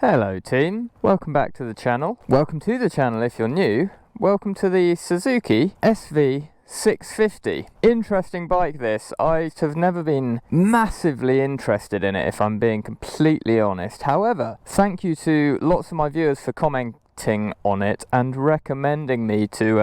Hello team, welcome back to the channel. Welcome to the channel if you're new. Welcome to the Suzuki SV650. Interesting bike this. I have never been massively interested in it if I'm being completely honest. However, thank you to lots of my viewers for commenting on it and recommending me to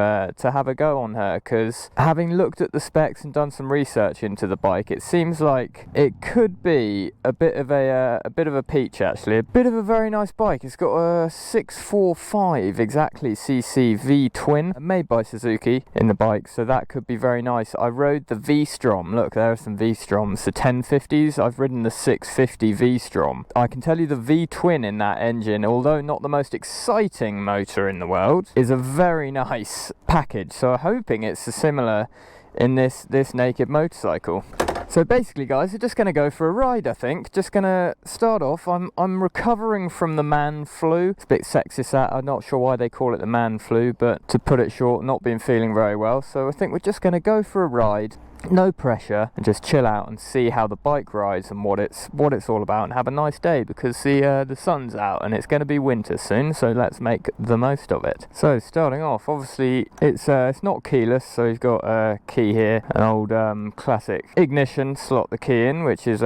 have a go on her, because having looked at the specs and done some research into the bike, it seems like it could be a bit of a peach actually, a bit of a very nice bike. It's got a 645 exactly cc V twin made by Suzuki in the bike, so that could be very nice. I rode the V-Strom. Look, there are some V-Stroms, the 1050s. I've ridden the 650 V-Strom. I can tell you the V twin in that engine, although not the most exciting motor in the world, is a very nice package. So I'm hoping it's similar in this naked motorcycle. So basically guys, we're just going to go for a ride. I think just going to start off. I'm recovering from the man flu. It's a bit sexist that, I'm not sure why they call it the man flu, but to put it short, not been feeling very well. So I think we're just going to go for a ride, no pressure, and just chill out and see how the bike rides and what it's all about, and have a nice day, because the sun's out and it's going to be winter soon, so let's make the most of it. So starting off, obviously it's not keyless, so you've got a key here, an old classic ignition, slot the key in, which is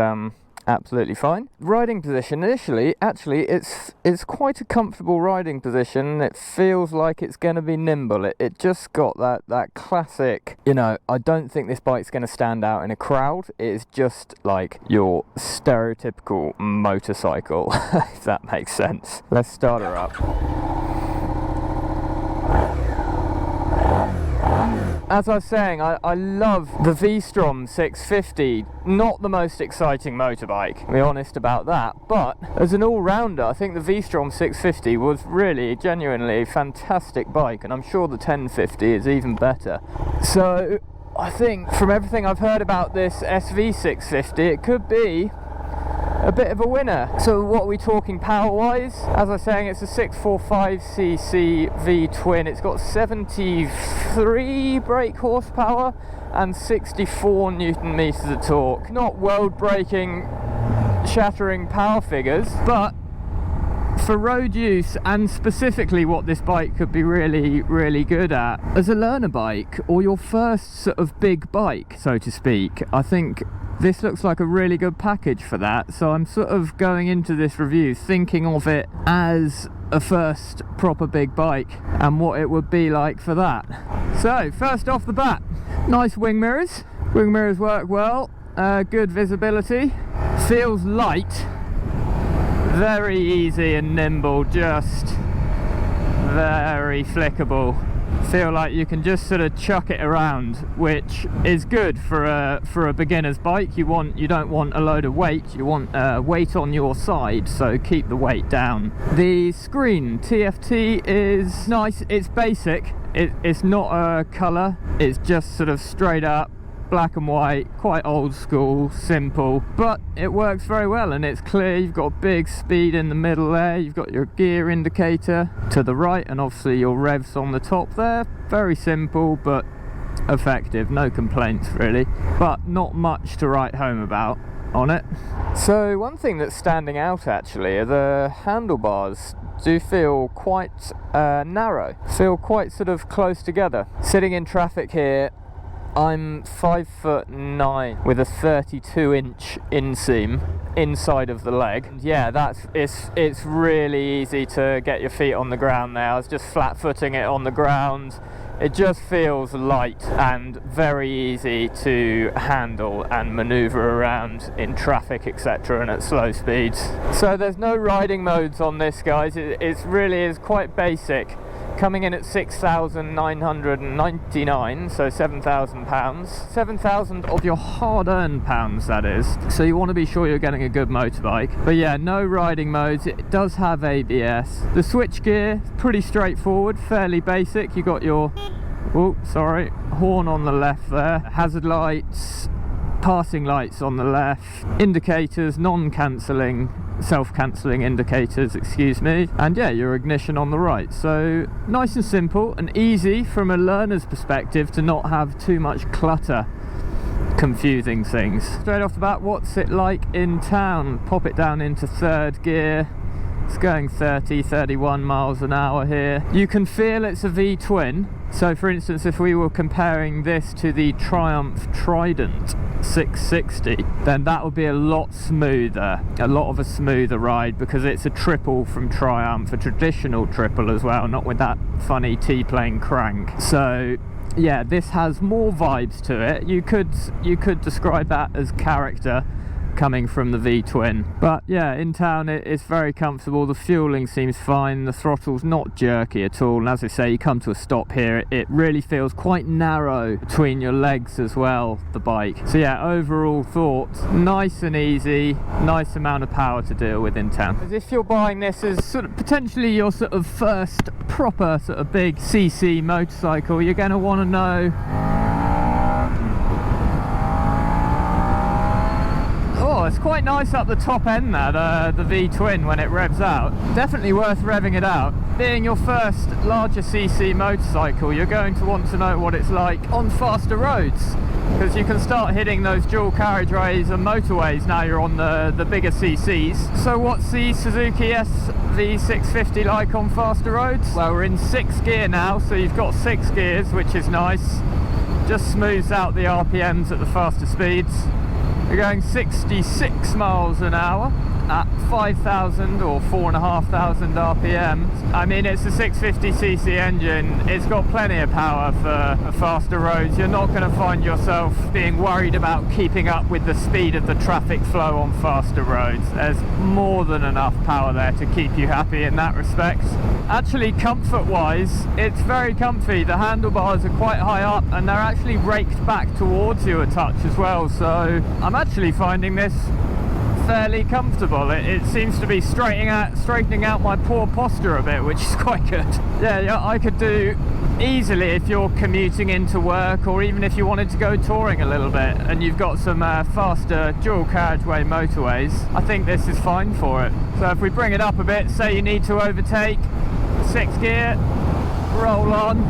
absolutely fine. Riding position initially, actually it's quite a comfortable riding position. It feels like it's going to be nimble. It just got that classic, you know, I don't think this bike's going to stand out in a crowd. It's just like your stereotypical motorcycle, if that makes sense. Let's start her up. As I was saying, I love the V-Strom 650. Not the most exciting motorbike, to be honest about that, but as an all-rounder, I think the V-Strom 650 was really, genuinely a fantastic bike, and I'm sure the 1050 is even better. So I think from everything I've heard about this SV650, it could be a bit of a winner. So what are we talking power wise? As I was saying, it's a 645cc V twin. It's got 73 brake horsepower and 64 newton meters of torque. Not world breaking, shattering power figures, but for road use, and specifically what this bike could be really good at as a learner bike, or your first sort of big bike, so to speak, I think this looks like a really good package for that. So I'm sort of going into this review thinking of it as a first proper big bike and what it would be like for that. So first off the bat, nice wing mirrors. Wing mirrors work well, good visibility, feels light, very easy and nimble, just very flickable. Feel like you can just sort of chuck it around, which is good for a beginner's bike. You don't want a load of weight, you want weight on your side, so keep the weight down. The screen TFT is nice. It's basic. It's not a colour, it's just sort of straight up black and white, quite old school, simple, but it works very well and it's clear. You've got big speed in the middle there, you've got your gear indicator to the right, and obviously your revs on the top there. Very simple but effective, no complaints really, but not much to write home about on it. So one thing that's standing out actually are the handlebars. Do feel quite narrow, feel quite sort of close together. Sitting in traffic here, I'm 5'9" with a 32-inch inseam inside of the leg. And yeah, it's really easy to get your feet on the ground there. I was just flat footing it on the ground. It just feels light and very easy to handle and maneuver around in traffic, etc., and at slow speeds. So there's no riding modes on this, guys. It really is quite basic. Coming in at 6,999, so £7,000. 7,000 of your hard-earned pounds, that is. So you want to be sure you're getting a good motorbike. But yeah, no riding modes. It does have ABS. The switch gear, pretty straightforward, fairly basic. You got your, oh, sorry, horn on the left there. Hazard lights, passing lights on the left, indicators, non-cancelling, self-cancelling indicators, excuse me, and yeah, your ignition on the right. So nice and simple and easy from a learner's perspective to not have too much clutter confusing things. Straight off the bat, what's it like in town? Pop it down into third gear, It's going 30-31 miles an hour here. You can feel it's a V-twin. So for instance, if we were comparing this to the Triumph Trident 660, then that would be a lot smoother, a lot of a smoother ride, because it's a triple from Triumph, a traditional triple as well, not with that funny T-plane crank. So yeah, this has more vibes to it. You could describe that as character coming from the V-twin. But yeah, in town it's very comfortable. The fueling seems fine, the throttle's not jerky at all, and as I say, you come to a stop here, it really feels quite narrow between your legs as well, the bike. So yeah, overall thoughts, nice and easy, nice amount of power to deal with in town. As if you're buying this as sort of potentially your sort of first proper sort of big CC motorcycle, you're going to want to know it's quite nice up the top end there, the V-twin, when it revs out. Definitely worth revving it out. Being your first larger CC motorcycle, you're going to want to know what it's like on faster roads, because you can start hitting those dual carriageways and motorways now you're on the bigger CCs. So what's the Suzuki SV650 like on faster roads? Well, we're in 6th gear now, so you've got 6 gears, which is nice. Just smooths out the RPMs at the faster speeds. We're going 66 miles an hour at 5,000 or 4,500 RPM. I mean, it's a 650cc engine. It's got plenty of power for faster roads. You're not going to find yourself being worried about keeping up with the speed of the traffic flow on faster roads. There's more than enough power there to keep you happy in that respect. Actually, comfort-wise, it's very comfy. The handlebars are quite high up and they're actually raked back towards you a touch as well. So I'm actually finding this fairly comfortable. It seems to be straightening out my poor posture a bit, which is quite good. Yeah, I could do easily if you're commuting into work, or even if you wanted to go touring a little bit and you've got some faster dual carriageway motorways. I think this is fine for it. So if we bring it up a bit, say you need to overtake, 6th gear, roll on.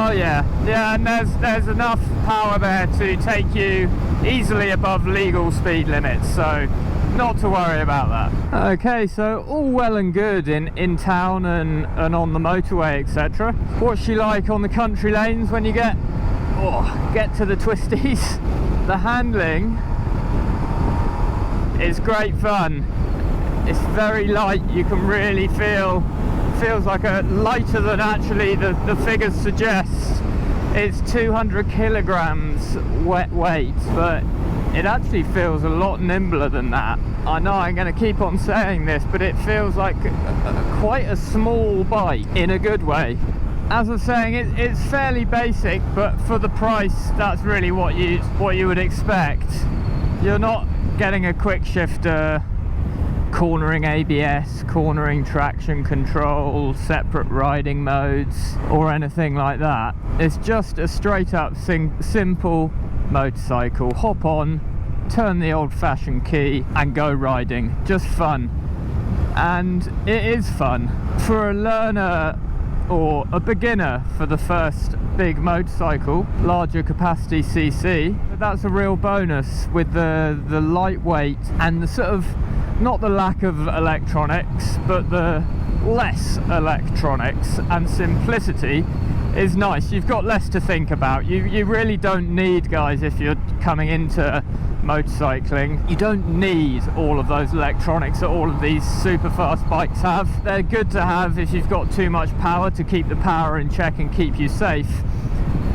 Oh yeah, and there's enough power there to take you easily above legal speed limits, so not to worry about that. Okay, so all well and good in town and on the motorway, etc. What's she like on the country lanes when you get to the twisties? The handling is great fun. It's very light. You can really feels like a lighter than actually the figures suggest. It's 200 kilograms wet weight, but it actually feels a lot nimbler than that. I know I'm going to keep on saying this, but it feels like quite a small bike in a good way. As I was saying, it's fairly basic, but for the price, that's really what you would expect. You're not getting a quick shifter, cornering ABS, cornering traction control, separate riding modes, or anything like that. It's just a straight up simple motorcycle. Hop on, turn the old-fashioned key and go riding. Just fun. And it is fun. For a learner or a beginner for the first big motorcycle, larger capacity CC, that's a real bonus with the lightweight and the sort of, not the lack of electronics, but the less electronics and simplicity is nice. You've got less to think about. You really don't need, guys, if you're coming into motorcycling, you don't need all of those electronics that all of these super fast bikes have. They're good to have if you've got too much power to keep the power in check and keep you safe.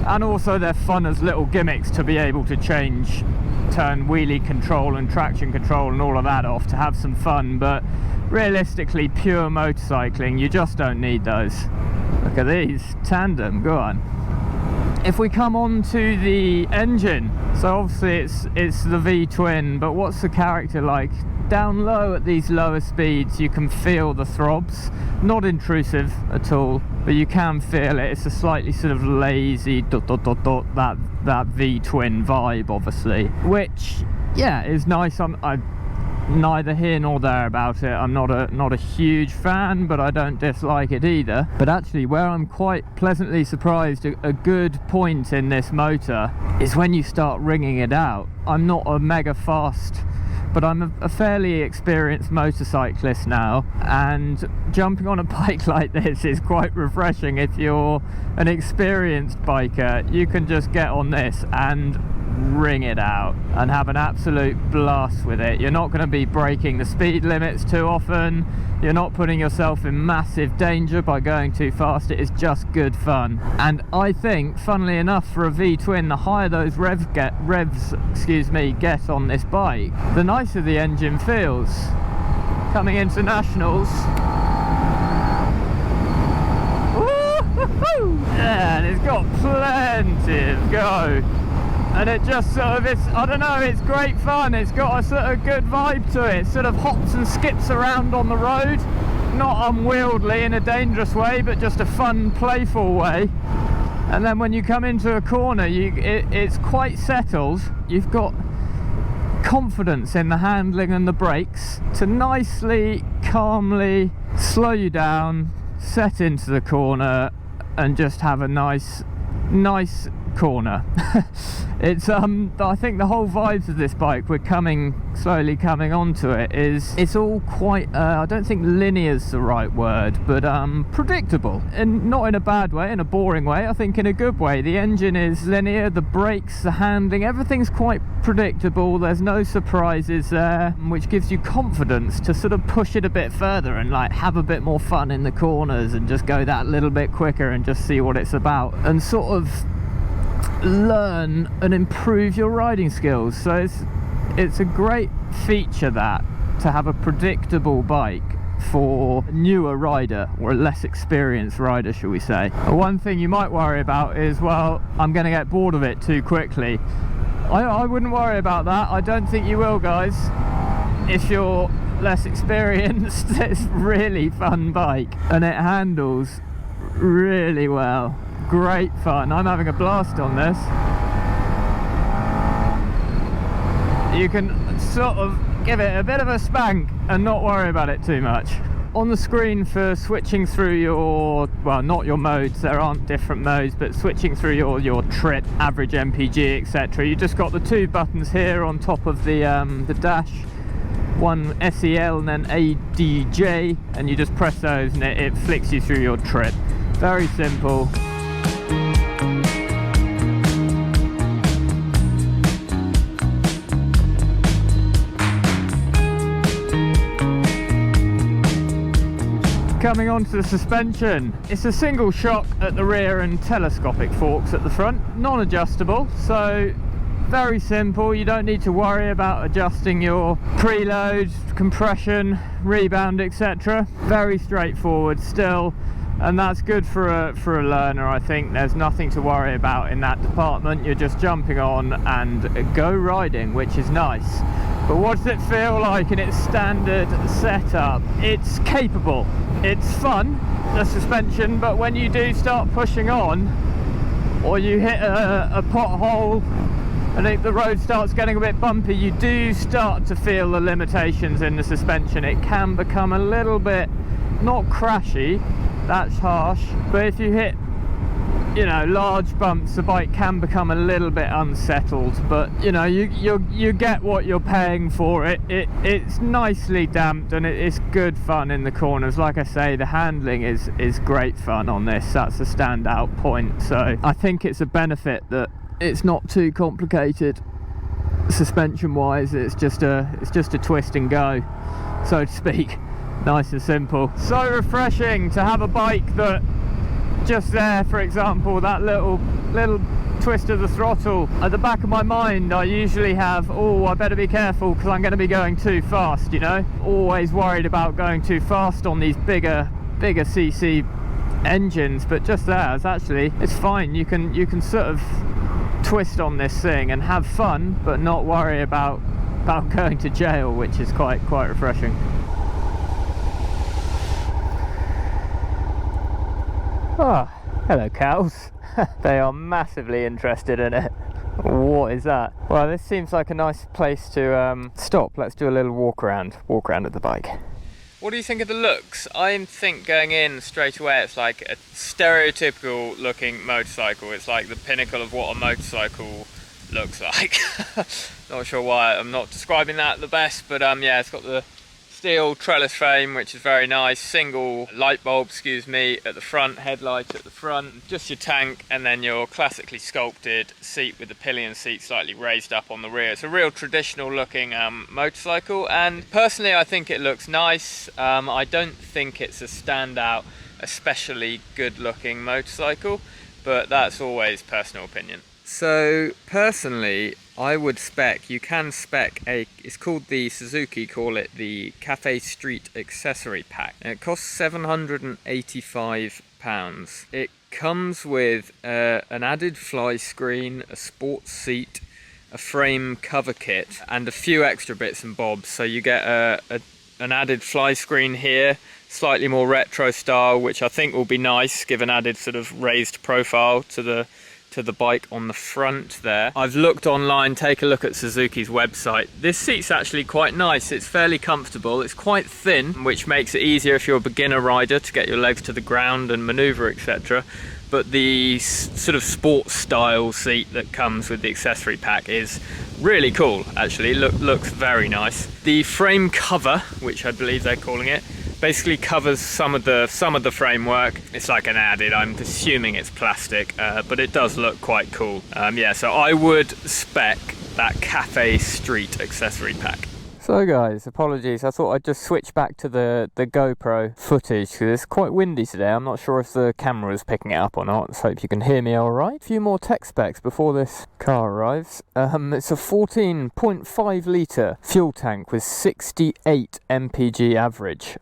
And also they're fun as little gimmicks to be able to turn wheelie control and traction control and all of that off to have some fun, but realistically, pure motorcycling, you just don't need those. Look at these, tandem, go on. If we come on to the engine, so obviously it's the V-twin, but what's the character like? Down low at these lower speeds, you can feel the throbs. Not intrusive at all, but you can feel it. It's a slightly sort of lazy that V-twin vibe, obviously, which, yeah, is nice. I'm neither here nor there about it. I'm not a huge fan, but I don't dislike it either. But actually, where I'm quite pleasantly surprised, a good point in this motor is when you start ringing it out. I'm not a mega fast but I'm a fairly experienced motorcyclist now, and jumping on a bike like this is quite refreshing. If you're an experienced biker, you can just get on this and ring it out and have an absolute blast with it. You're not going to be breaking the speed limits too often. You're not putting yourself in massive danger by going too fast. It is just good fun. And I think, funnily enough, for a V-twin, the higher those revs get on this bike, the nicer the engine feels. Coming into nationals. Yeah, and it's got plenty of go. And it just sort of, I don't know, it's great fun. It's got a sort of good vibe to it. It sort of hops and skips around on the road. Not unwieldy in a dangerous way, but just a fun, playful way. And then when you come into a corner, it's quite settled. You've got confidence in the handling and the brakes to nicely, calmly slow you down, set into the corner, and just have a nice corner. It's I think the whole vibes of this bike, we're slowly coming onto it, is it's all quite I don't think linear is the right word, but predictable, and not in a bad way, in a boring way. I think in a good way. The engine is linear, the brakes, the handling, everything's quite predictable. There's no surprises there, which gives you confidence to sort of push it a bit further and like have a bit more fun in the corners and just go that little bit quicker and just see what it's about and sort of learn and improve your riding skills. So it's a great feature that to have a predictable bike for a newer rider or a less experienced rider, shall we say. One thing you might worry about is, well, I'm going to get bored of it too quickly. I wouldn't worry about that. I don't think you will, guys. If you're less experienced, it's a really fun bike and it handles really well. Great fun. I'm having a blast on this. You can sort of give it a bit of a spank and not worry about it too much. On the screen for switching through your, well, not your modes, there aren't different modes, but switching through your trip, average MPG, etc. You just got the two buttons here on top of the dash, one SEL and then ADJ, and you just press those and it flicks you through your trip. Very simple. Coming on to the suspension, it's a single shock at the rear and telescopic forks at the front, non-adjustable, so very simple. You don't need to worry about adjusting your preload, compression, rebound, etc. Very straightforward still, and that's good for a learner. I think there's nothing to worry about in that department. You're just jumping on and go riding, which is nice. But what does it feel like in its standard setup? It's capable, it's fun, the suspension, but when you do start pushing on, or you hit a pothole, and if the road starts getting a bit bumpy, you do start to feel the limitations in the suspension. It can become a little bit, not crashy, that's harsh, but if you hit, you know, large bumps, the bike can become a little bit unsettled, but you know, you get what you're paying for. It's nicely damped and it's good fun in the corners. Like I say, the handling is great fun on this. That's a standout point. So I think it's a benefit that it's not too complicated suspension wise. It's just a twist and go, so to speak. Nice and simple. So refreshing to have a bike that just there, for example, that little twist of the throttle. At the back of my mind, I usually have, oh, I better be careful because I'm going to be going too fast, you know. Always worried about going too fast on these bigger CC engines, but just there, it's fine. You can sort of twist on this thing and have fun, but not worry about going to jail, which is quite refreshing. Oh, hello cows. They are massively interested in it. What is that? Well, this seems like a nice place to stop. Let's do a little walk around of the bike. What do you think of the looks? I think going in straight away, it's like a stereotypical looking motorcycle. It's like the pinnacle of what a motorcycle looks like. Not sure why I'm not describing that the best, but yeah, it's got the steel trellis frame, which is very nice, single light bulb, excuse me, at the front, headlight at the front, just your tank, and then your classically sculpted seat with the pillion seat slightly raised up on the rear. It's a real traditional looking motorcycle, and personally I think it looks nice. I don't think it's a standout, especially good looking motorcycle, but that's always personal opinion. So personally, I would spec, you can spec it's called the Suzuki, call it the Cafe Street Accessory Pack. It costs £785. It comes with an added fly screen, a sports seat, a frame cover kit, and a few extra bits and bobs. So you get an added fly screen here, slightly more retro style, which I think will be nice, give an added sort of raised profile to the bike on the front there. I've looked online, take a look at Suzuki's website. This seat's actually quite nice. It's fairly comfortable. It's quite thin, which makes it easier if you're a beginner rider to get your legs to the ground and maneuver, etc. But the sort of sports style seat that comes with the accessory pack is really cool, actually. Looks very nice. The frame cover, which I believe they're calling it, basically covers some of the framework. It's like an added, I'm assuming it's plastic, but it does look quite cool. Yeah, so I would spec that Cafe Street accessory pack. So guys, apologies, I thought I'd just switch back to the GoPro footage because it's quite windy today. I'm not sure if the camera is picking it up or not. Let's hope you can hear me alright. A few more tech specs before this car arrives. It's a 14.5 litre fuel tank with 68 mpg average,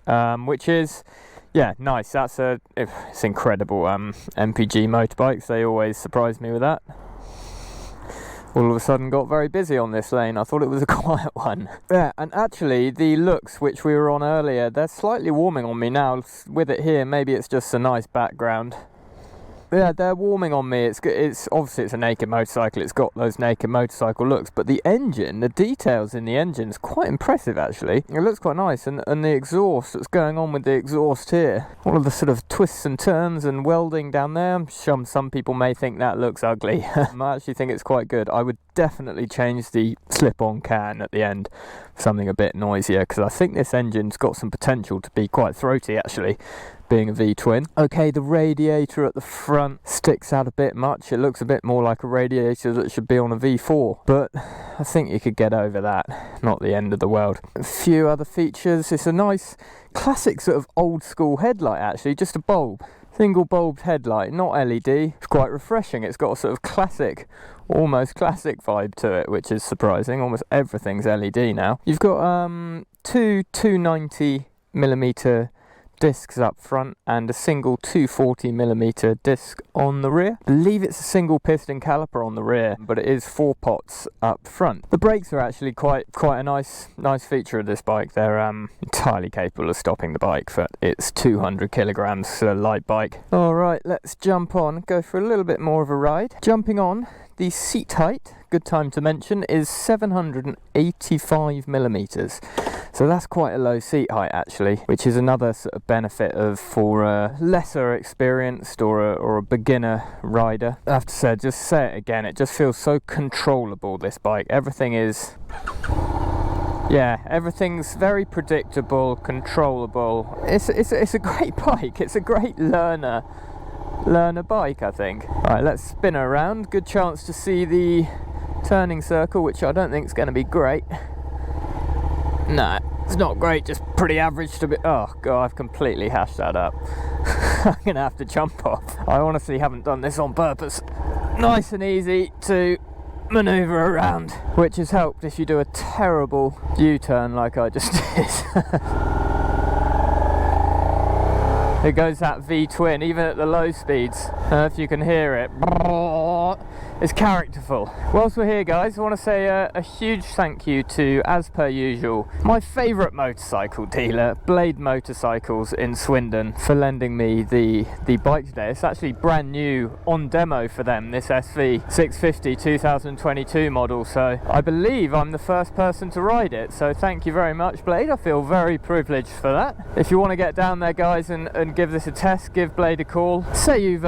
which is, yeah, nice. It's incredible. MPG motorbikes, they always surprise me with that. All of a sudden got very busy on this lane. I thought it was a quiet one. Yeah, and actually the looks which we were on earlier, they're slightly warming on me now with it here. Maybe it's just a nice background. Yeah, they're warming on me. It's obviously it's a naked motorcycle. It's got those naked motorcycle looks, but the engine, the details in the engine is quite impressive actually. It looks quite nice, and the exhaust that's going on with the exhaust here. All of the sort of twists and turns and welding down there. I'm sure some people may think that looks ugly. I actually think it's quite good. I would definitely change the slip-on can at the end for something a bit noisier, because I think this engine's got some potential to be quite throaty actually, being a V-twin. Okay, the radiator at the front sticks out a bit much. It looks a bit more like a radiator that should be on a V4, but I think you could get over that. Not the end of the world. A few other features. It's a nice classic sort of old school headlight actually, just a bulb. Single bulbed headlight, not LED. It's quite refreshing. It's got a sort of classic, almost classic vibe to it, which is surprising. Almost everything's LED now. You've got two 290mm discs up front and a single 240mm disc on the rear. I believe it's a single piston caliper on the rear, but it is 4 pots up front. The brakes are actually quite a nice feature of this bike. They're entirely capable of stopping the bike for its 200 kilograms light bike. Alright, let's jump on, go for a little bit more of a ride. Jumping on, the seat height, good time to mention, is 785mm. So that's quite a low seat height actually, which is another sort of benefit for a lesser experienced or a beginner rider. I have to say, just say it again, it just feels so controllable, this bike. Everything is, yeah, everything's very predictable, controllable. It's a great bike. It's a great learner bike, I think. Alright, let's spin her around. Good chance to see the turning circle, which I don't think is going to be great. No, it's not great, just pretty average to be. Oh god, I've completely hashed that up. I'm gonna have to jump off. I honestly haven't done this on purpose. Nice and easy to maneuver around, which has helped if you do a terrible U-turn like I just did. It goes that V-twin, even at the low speeds. If you can hear it. It's characterful. Whilst we're here, guys, I want to say a huge thank you to, as per usual, my favourite motorcycle dealer, Blade Motorcycles in Swindon, for lending me the bike today. It's actually brand new on demo for them, this SV650 2022 model, so I believe I'm the first person to ride it, so thank you very much, Blade. I feel very privileged for that. If you want to get down there, guys, and give this a test, give Blade a call. Say you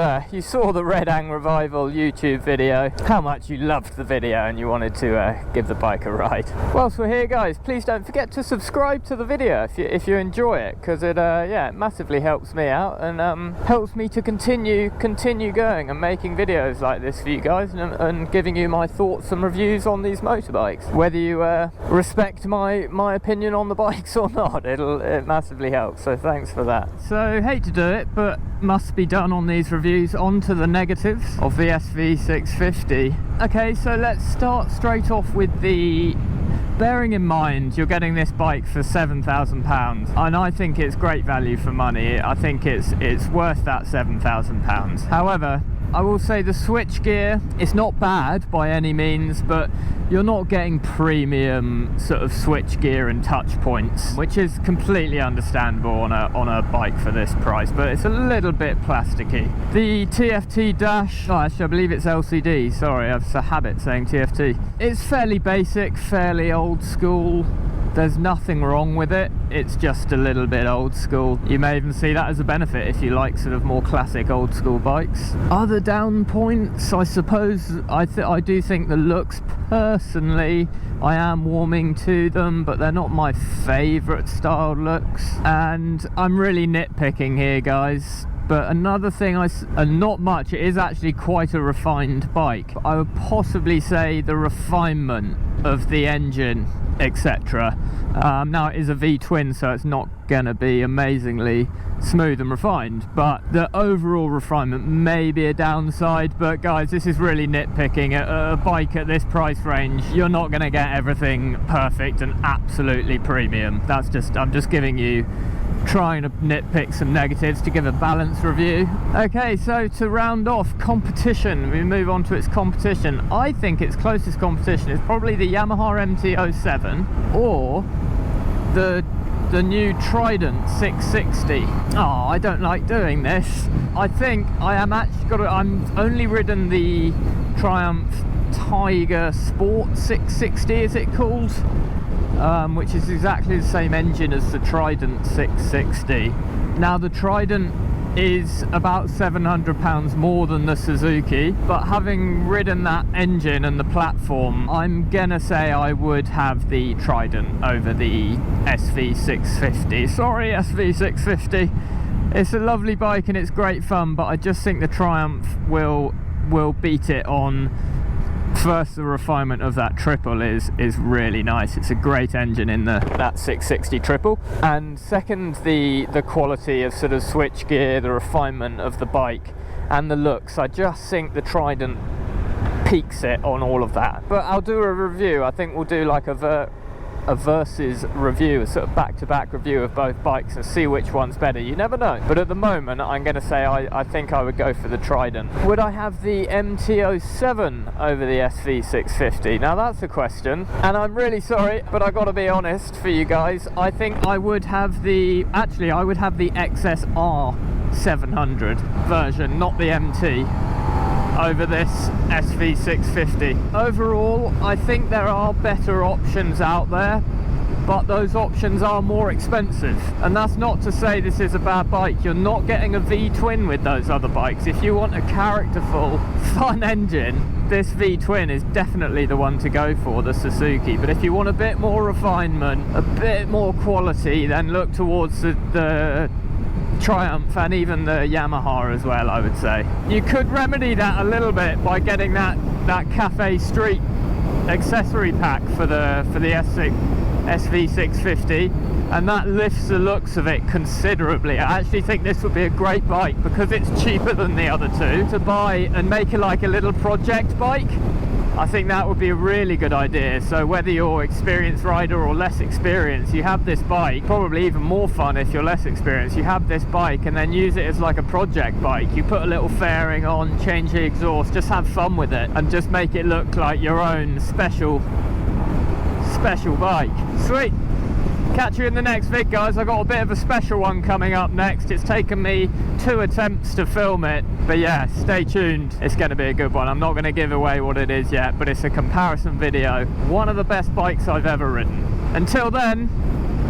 saw the Red Ang Revival YouTube video video how much you loved the video and you wanted to give the bike a ride. Whilst we're here, guys, please don't forget to subscribe to the video if you enjoy it, because it yeah, it massively helps me out and helps me to continue going and making videos like this for you guys and giving you my thoughts and reviews on these motorbikes. Whether you respect my opinion on the bikes or not, it massively helps, so thanks for that. So hate to do it, but must be done on these reviews. On to the negatives of the SV650. Okay, so let's start straight off with the, bearing in mind you're getting this bike for £7,000, and I think it's great value for money. I think it's worth that £7,000. However, I will say the switch gear is not bad by any means, but you're not getting premium sort of switch gear and touch points, which is completely understandable on a bike for this price, but it's a little bit plasticky. The TFT dash, oh, actually I believe it's LCD, sorry, I've a habit saying TFT. It's fairly basic, fairly old school. There's nothing wrong with it, it's just a little bit old school. You may even see that as a benefit if you like sort of more classic old school bikes. Other down points, I suppose, I do think the looks, personally, I am warming to them, but they're not my favourite style looks. And I'm really nitpicking here, guys. But another thing, not much, it is actually quite a refined bike. I would possibly say the refinement of the engine, etc. Now it is a V-twin, so it's not gonna be amazingly smooth and refined, but the overall refinement may be a downside. But guys, this is really nitpicking. A bike at this price range, you're not gonna get everything perfect and absolutely premium. That's just, I'm just giving you, trying to nitpick some negatives to give a balanced review. Okay, so to round off competition, we move on to its competition. I think its closest competition is probably the Yamaha MT-07 or the new Trident 660. Oh, I don't like doing this. I think I am actually I'm only ridden the Triumph Tiger Sport 660, is it called? Which is exactly the same engine as the Trident 660. Now the Trident is about £700 more than the Suzuki, but having ridden that engine and the platform, I'm gonna say I would have the Trident over the SV650. Sorry, SV650. It's a lovely bike and it's great fun, but I just think the Triumph will beat it on. First, the refinement of that triple is really nice. It's a great engine in that 660 triple. And second, the quality of sort of switch gear, the refinement of the bike and the looks. I just think the Trident peaks it on all of that. But I'll do a review. I think we'll do like a versus review, a sort of back-to-back review of both bikes and see which one's better. You never know. But at the moment, I'm going to say I think I would go for the Trident. Would I have the MT-07 over the SV650? Now that's a question, and I'm really sorry, but I got to be honest for you guys. I think I would have the XSR 700 version, not the MT, over this SV650. Overall, I think there are better options out there, but those options are more expensive. And that's not to say this is a bad bike. You're not getting a V-twin with those other bikes. If you want a characterful, fun engine, this V-twin is definitely the one to go for, the Suzuki. But if you want a bit more refinement, a bit more quality, then look towards the Triumph and even the Yamaha as well, I would say. You could remedy that a little bit by getting that Cafe Street accessory pack for the SV650, and that lifts the looks of it considerably. I actually think this would be a great bike because it's cheaper than the other two to buy and make it like a little project bike. I think that would be a really good idea. So whether you're experienced rider or less experienced, you have this bike, probably even more fun if you're less experienced, you have this bike and then use it as like a project bike. You put a little fairing on, change the exhaust, just have fun with it and just make it look like your own special bike. Sweet. Catch you in the next vid, guys. I've got a bit of a special one coming up next. It's taken me 2 attempts to film it, but yeah, stay tuned. It's going to be a good one. I'm not going to give away what it is yet, but it's a comparison video. One of the best bikes I've ever ridden. Until then,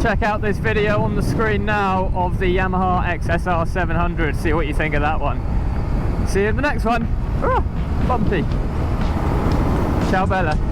check out this video on the screen now of the Yamaha XSR 700. See what you think of that one. See you in the next one. Bumpy. Ciao Bella.